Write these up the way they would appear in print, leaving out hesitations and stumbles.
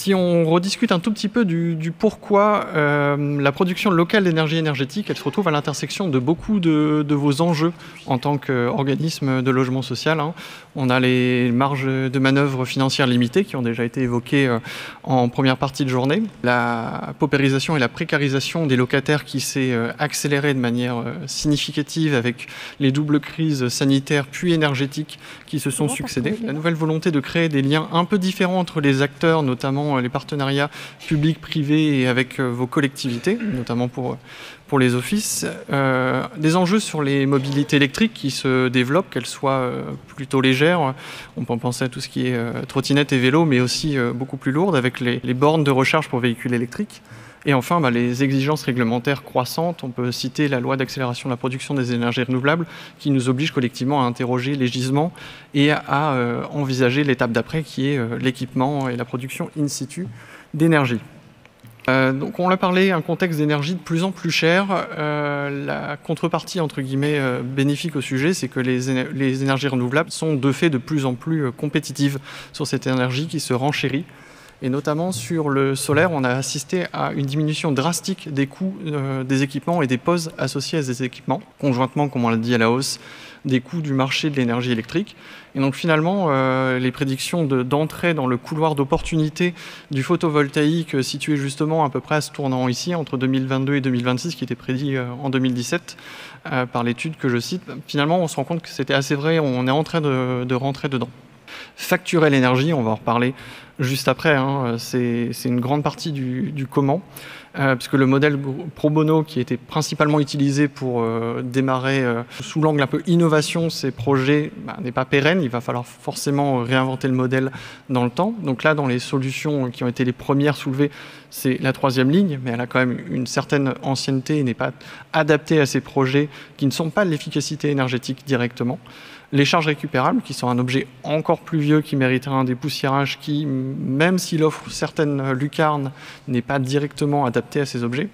Si on rediscute un tout petit peu du pourquoi la production locale d'énergie énergétique, elle se retrouve à l'intersection de beaucoup de vos enjeux en tant qu'organisme de logement social. On a les marges de manœuvre financières limitées qui ont déjà été évoquées en première partie de journée. La paupérisation et la précarisation des locataires qui s'est accélérée de manière significative avec les doubles crises sanitaires puis énergétiques qui se sont succédées. La nouvelle volonté de créer des liens un peu différents entre les acteurs, notamment les partenariats publics-privés et avec vos collectivités, notamment pour les offices. Des enjeux sur les mobilités électriques qui se développent, qu'elles soient plutôt légères. On peut penser à tout ce qui est trottinettes et vélos, mais aussi beaucoup plus lourdes, avec les bornes de recharge pour véhicules électriques. Et enfin, les exigences réglementaires croissantes. On peut citer la loi d'accélération de la production des énergies renouvelables qui nous oblige collectivement à interroger les gisements et à envisager l'étape d'après qui est l'équipement et la production in situ d'énergie. Donc on l'a parlé, un contexte d'énergie de plus en plus cher. La contrepartie, entre guillemets, bénéfique au sujet, c'est que les énergies renouvelables sont de fait de plus en plus compétitives sur cette énergie qui se renchérit. Et notamment sur le solaire, on a assisté à une diminution drastique des coûts des équipements et des pauses associées à ces équipements, conjointement, comme on l'a dit, à la hausse des coûts du marché de l'énergie électrique. Et donc finalement, les prédictions d'entrée dans le couloir d'opportunité du photovoltaïque situé justement à peu près à ce tournant ici, entre 2022 et 2026, qui était prédit en 2017 par l'étude que je cite, finalement on se rend compte que c'était assez vrai, on est en train de rentrer dedans. Facturer l'énergie, on va en reparler juste après, c'est une grande partie du comment, puisque le modèle pro bono qui était principalement utilisé pour démarrer sous l'angle un peu innovation ces projets n'est pas pérenne, il va falloir forcément réinventer le modèle dans le temps. Donc là, dans les solutions qui ont été les premières soulevées, c'est la troisième ligne, mais elle a quand même une certaine ancienneté et n'est pas adaptée à ces projets qui ne sont pas de l'efficacité énergétique directement. Les charges récupérables, qui sont un objet encore plus vieux, qui mériterait un dépoussiérage, qui, même s'il offre certaines lucarnes, n'est pas directement adapté à ces objets.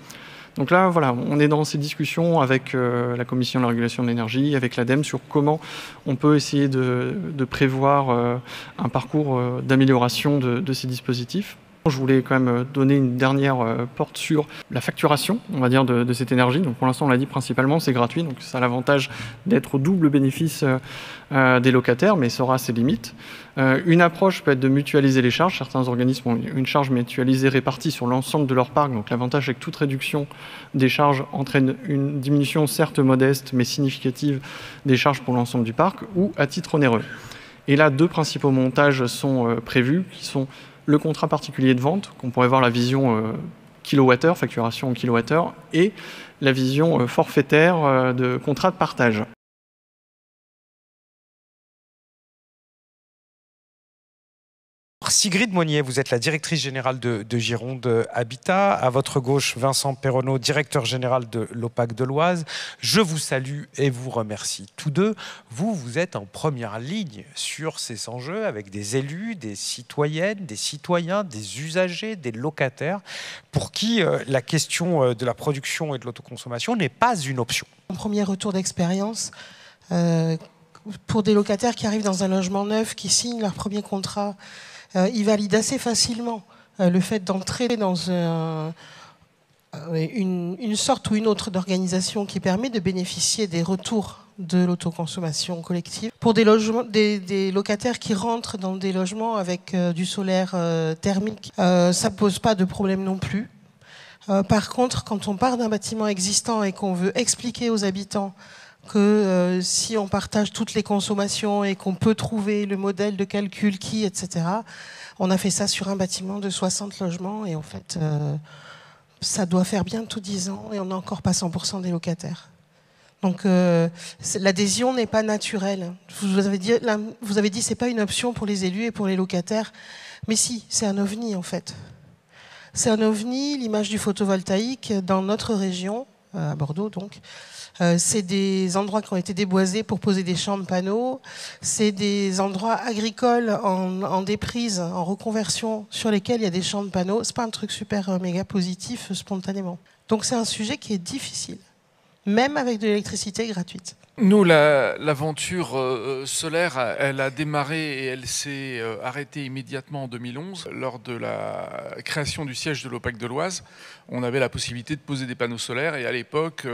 Donc là, voilà, on est dans ces discussions avec la Commission de la régulation de l'énergie, avec l'ADEME, sur comment on peut essayer de prévoir un parcours d'amélioration de ces dispositifs. Je voulais quand même donner une dernière porte sur la facturation, on va dire, de cette énergie. Donc pour l'instant, on l'a dit, principalement, c'est gratuit. Donc ça a l'avantage d'être au double bénéfice des locataires, mais ça aura ses limites. Une approche peut être de mutualiser les charges. Certains organismes ont une charge mutualisée répartie sur l'ensemble de leur parc. Donc l'avantage, c'est que toute réduction des charges entraîne une diminution certes modeste, mais significative des charges pour l'ensemble du parc, ou à titre onéreux. Et là, deux principaux montages sont prévus, qui sont le contrat particulier de vente, qu'on pourrait voir la vision kilowattheure, facturation en kilowattheure, et la vision forfaitaire de contrat de partage. Sigrid Monnier, vous êtes la directrice générale de Gironde Habitat. À votre gauche, Vincent Perronneau, directeur général de l'OPAC de l'Oise. Je vous salue et vous remercie tous deux. Vous êtes en première ligne sur ces enjeux avec des élus, des citoyennes, des citoyens, des usagers, des locataires, pour qui la question de la production et de l'autoconsommation n'est pas une option. Un premier retour d'expérience pour des locataires qui arrivent dans un logement neuf, qui signent leur premier contrat. Ils valident assez facilement le fait d'entrer dans une sorte ou une autre d'organisation qui permet de bénéficier des retours de l'autoconsommation collective. Pour des locataires qui rentrent dans des logements avec du solaire thermique, ça ne pose pas de problème non plus. Par contre, quand on part d'un bâtiment existant et qu'on veut expliquer aux habitants que si on partage toutes les consommations et qu'on peut trouver le modèle de calcul qui, etc. On a fait ça sur un bâtiment de 60 logements et en fait, ça doit faire bientôt 10 ans et on n'a encore pas 100% des locataires. Donc l'adhésion n'est pas naturelle. Vous avez dit c'est pas une option pour les élus et pour les locataires, mais si, c'est un ovni en fait. C'est un ovni, l'image du photovoltaïque dans notre région, à Bordeaux donc. C'est des endroits qui ont été déboisés pour poser des champs de panneaux. C'est des endroits agricoles en déprise, en reconversion, sur lesquels il y a des champs de panneaux. C'est pas un truc super méga positif spontanément. Donc c'est un sujet qui est difficile, même avec de l'électricité gratuite. Nous, l'aventure solaire, elle a démarré et elle s'est arrêtée immédiatement en 2011 lors de la création du siège de l'OPAC de l'Oise. On avait la possibilité de poser des panneaux solaires et à l'époque,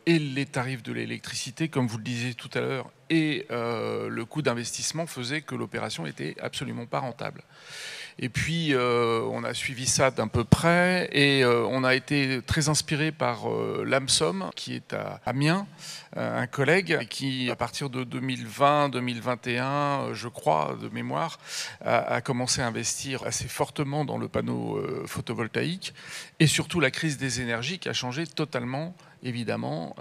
et les tarifs de l'électricité, comme vous le disiez tout à l'heure, et le coût d'investissement faisaient que l'opération était absolument pas rentable. Et puis, on a suivi ça d'un peu près et on a été très inspiré par l'AMSOM, qui est à Amiens, un collègue qui, à partir de 2020-2021, je crois, de mémoire, a commencé à investir assez fortement dans le panneau photovoltaïque et surtout la crise des énergies qui a changé totalement, évidemment,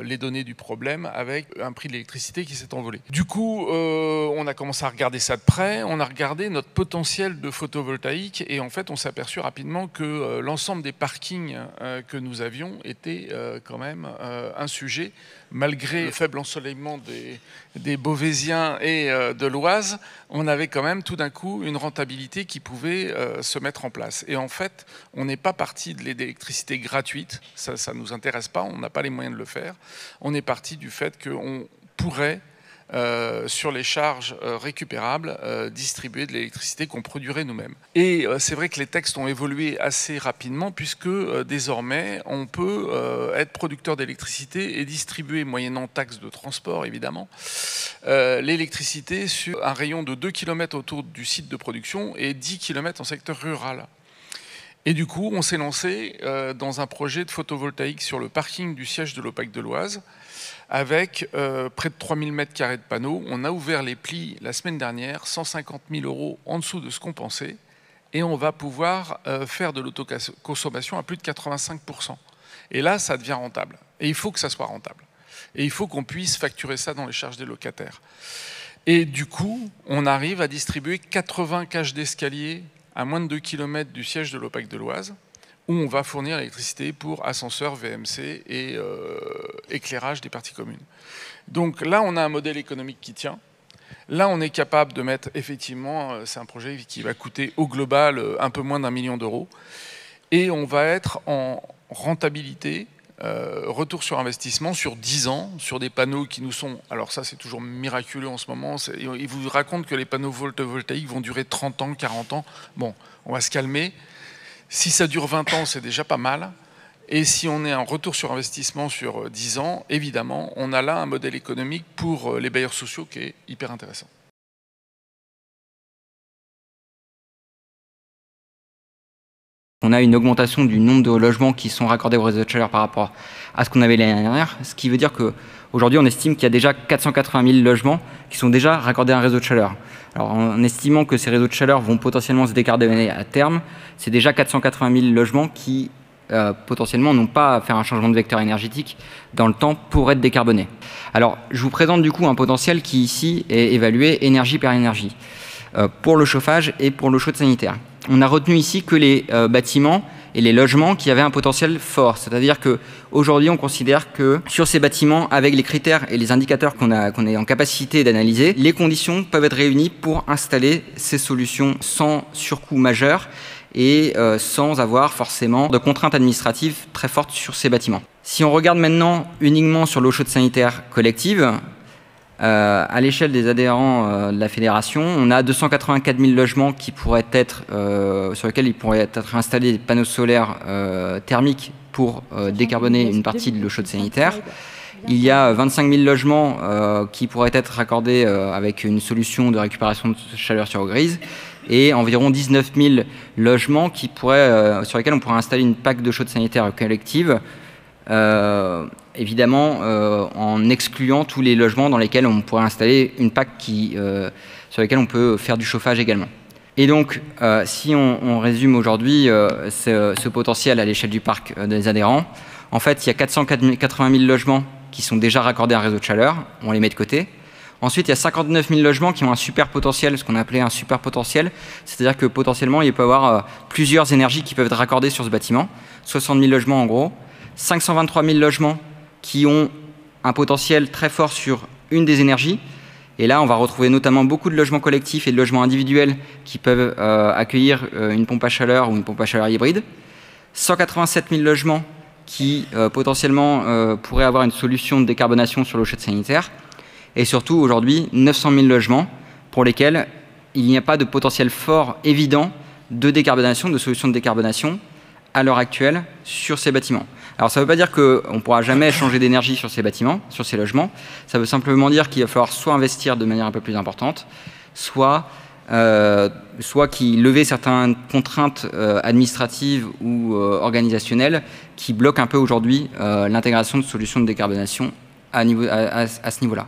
les données du problème avec un prix de l'électricité qui s'est envolé. Du coup, on a commencé à regarder ça de près, on a regardé notre potentiel de photovoltaïque et en fait, on s'est aperçu rapidement que l'ensemble des parkings que nous avions était quand même un sujet, malgré le faible ensoleillement des Beauvaisiens et de l'Oise, on avait quand même tout d'un coup une rentabilité qui pouvait se mettre en place. Et en fait, on n'est pas parti de l'électricité gratuite, ça ne nous intéresse pas, on n'a pas les moyens de le faire. On est parti du fait qu'on pourrait, sur les charges récupérables, distribuer de l'électricité qu'on produirait nous-mêmes. Et c'est vrai que les textes ont évolué assez rapidement puisque désormais on peut être producteur d'électricité et distribuer, moyennant taxes de transport évidemment, l'électricité sur un rayon de 2 km autour du site de production et 10 km en secteur rural. Et du coup, on s'est lancé dans un projet de photovoltaïque sur le parking du siège de l'OPAC de l'Oise avec près de 3000 m² de panneaux. On a ouvert les plis la semaine dernière, 150 000 € en dessous de ce qu'on pensait. Et on va pouvoir faire de l'autoconsommation à plus de 85%. Et là, ça devient rentable. Et il faut que ça soit rentable. Et il faut qu'on puisse facturer ça dans les charges des locataires. Et du coup, on arrive à distribuer 80 cages d'escalier à moins de 2 km du siège de l'OPAC de l'Oise, où on va fournir l'électricité pour ascenseurs, VMC et éclairage des parties communes. Donc là, on a un modèle économique qui tient. Là, on est capable de mettre, effectivement, c'est un projet qui va coûter au global un peu moins d'1 million d'euros. Et on va être en rentabilité, retour sur investissement sur 10 ans, sur des panneaux qui nous sont... Alors ça, c'est toujours miraculeux en ce moment. Ils vous racontent que les panneaux photovoltaïques vont durer 30 ans, 40 ans. Bon, on va se calmer. Si ça dure 20 ans, c'est déjà pas mal. Et si on est en retour sur investissement sur 10 ans, évidemment, on a là un modèle économique pour les bailleurs sociaux qui est hyper intéressant. On a une augmentation du nombre de logements qui sont raccordés au réseau de chaleur par rapport à ce qu'on avait l'année dernière, ce qui veut dire qu'aujourd'hui, on estime qu'il y a déjà 480 000 logements qui sont déjà raccordés à un réseau de chaleur. Alors, en estimant que ces réseaux de chaleur vont potentiellement se décarboner à terme, c'est déjà 480 000 logements qui, potentiellement, n'ont pas à faire un changement de vecteur énergétique dans le temps pour être décarbonés. Alors, je vous présente du coup un potentiel qui, ici, est évalué énergie par énergie, pour le chauffage et pour l'eau chaude sanitaire. On a retenu ici que les bâtiments et les logements qui avaient un potentiel fort. C'est-à-dire qu'aujourd'hui, on considère que sur ces bâtiments, avec les critères et les indicateurs qu'on est en capacité d'analyser, les conditions peuvent être réunies pour installer ces solutions sans surcoût majeur et sans avoir forcément de contraintes administratives très fortes sur ces bâtiments. Si on regarde maintenant uniquement sur l'eau chaude sanitaire collective, à l'échelle des adhérents de la fédération, on a 284 000 logements qui pourraient être, sur lesquels il pourrait être installés des panneaux solaires thermiques pour décarboner une partie de l'eau chaude sanitaire. Il y a 25 000 logements qui pourraient être raccordés avec une solution de récupération de chaleur sur eau grise et environ 19 000 logements qui pourraient, sur lesquels on pourrait installer une PAC de chaude sanitaire collective. Évidemment en excluant tous les logements dans lesquels on pourrait installer une PAC sur lesquels on peut faire du chauffage également. Et donc, si on résume aujourd'hui ce potentiel à l'échelle du parc des adhérents, en fait, il y a 480 000 logements qui sont déjà raccordés à un réseau de chaleur, on les met de côté. Ensuite, il y a 59 000 logements qui ont un super potentiel, ce qu'on appelait un super potentiel, c'est-à-dire que potentiellement, il peut y avoir plusieurs énergies qui peuvent être raccordées sur ce bâtiment, 60 000 logements en gros, 523 000 logements qui ont un potentiel très fort sur une des énergies. Et là, on va retrouver notamment beaucoup de logements collectifs et de logements individuels qui peuvent accueillir une pompe à chaleur ou une pompe à chaleur hybride. 187 000 logements qui potentiellement pourraient avoir une solution de décarbonation sur l'eau chaude sanitaire. Et surtout, aujourd'hui, 900 000 logements pour lesquels il n'y a pas de potentiel fort évident de décarbonation, de solution de décarbonation à l'heure actuelle sur ces bâtiments. Alors ça ne veut pas dire qu'on ne pourra jamais changer d'énergie sur ces bâtiments, sur ces logements. Ça veut simplement dire qu'il va falloir soit investir de manière un peu plus importante, soit lever certaines contraintes administratives ou organisationnelles qui bloquent un peu aujourd'hui l'intégration de solutions de décarbonation à ce niveau-là.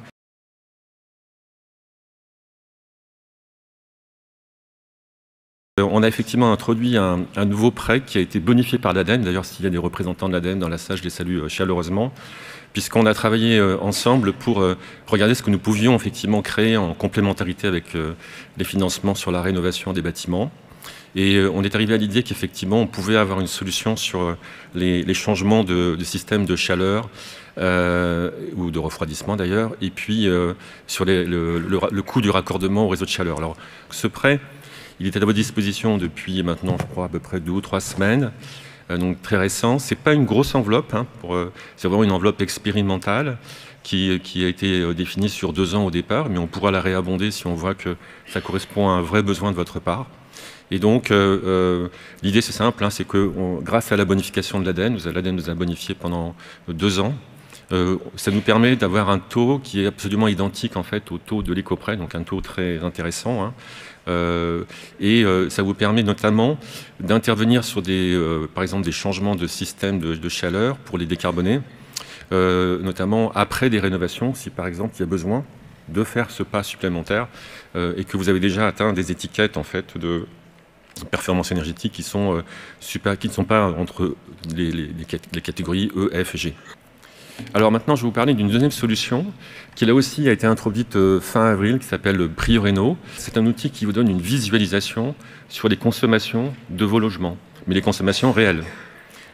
On a effectivement introduit un nouveau prêt qui a été bonifié par l'ADEME. D'ailleurs, s'il y a des représentants de l'ADEME dans la salle, je les salue chaleureusement, puisqu'on a travaillé ensemble pour regarder ce que nous pouvions effectivement créer en complémentarité avec les financements sur la rénovation des bâtiments. Et on est arrivé à l'idée qu'effectivement, on pouvait avoir une solution sur les changements de système de chaleur ou de refroidissement d'ailleurs, et puis sur le coût du raccordement au réseau de chaleur. Alors, ce prêt, il est à votre disposition depuis maintenant, je crois, à peu près 2 ou 3 semaines, donc très récent. Ce n'est pas une grosse enveloppe, hein, c'est vraiment une enveloppe expérimentale qui a été définie sur 2 ans au départ, mais on pourra la réabonder si on voit que ça correspond à un vrai besoin de votre part. Et donc, l'idée c'est simple, hein, c'est que grâce à la bonification de l'ADEME, l'ADEME nous a bonifié pendant 2 ans, ça nous permet d'avoir un taux qui est absolument identique en fait au taux de l'éco-prêt, donc un taux très intéressant, hein. Ça vous permet notamment d'intervenir sur par exemple des changements de système de chaleur pour les décarboner, notamment après des rénovations, si par exemple il y a besoin de faire ce pas supplémentaire et que vous avez déjà atteint des étiquettes en fait de performance énergétique qui ne sont pas entre les catégories E, F et G. Alors maintenant, je vais vous parler d'une deuxième solution qui là aussi a été introduite fin avril, qui s'appelle Prioréno. C'est un outil qui vous donne une visualisation sur les consommations de vos logements, mais les consommations réelles.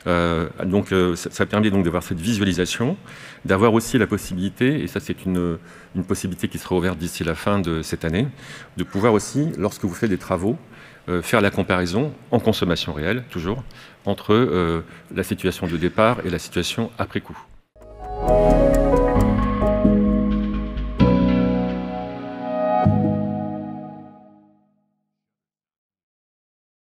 Ça permet donc d'avoir cette visualisation, d'avoir aussi la possibilité, et ça c'est une possibilité qui sera ouverte d'ici la fin de cette année, de pouvoir aussi, lorsque vous faites des travaux, faire la comparaison en consommation réelle, toujours, entre la situation de départ et la situation après coup.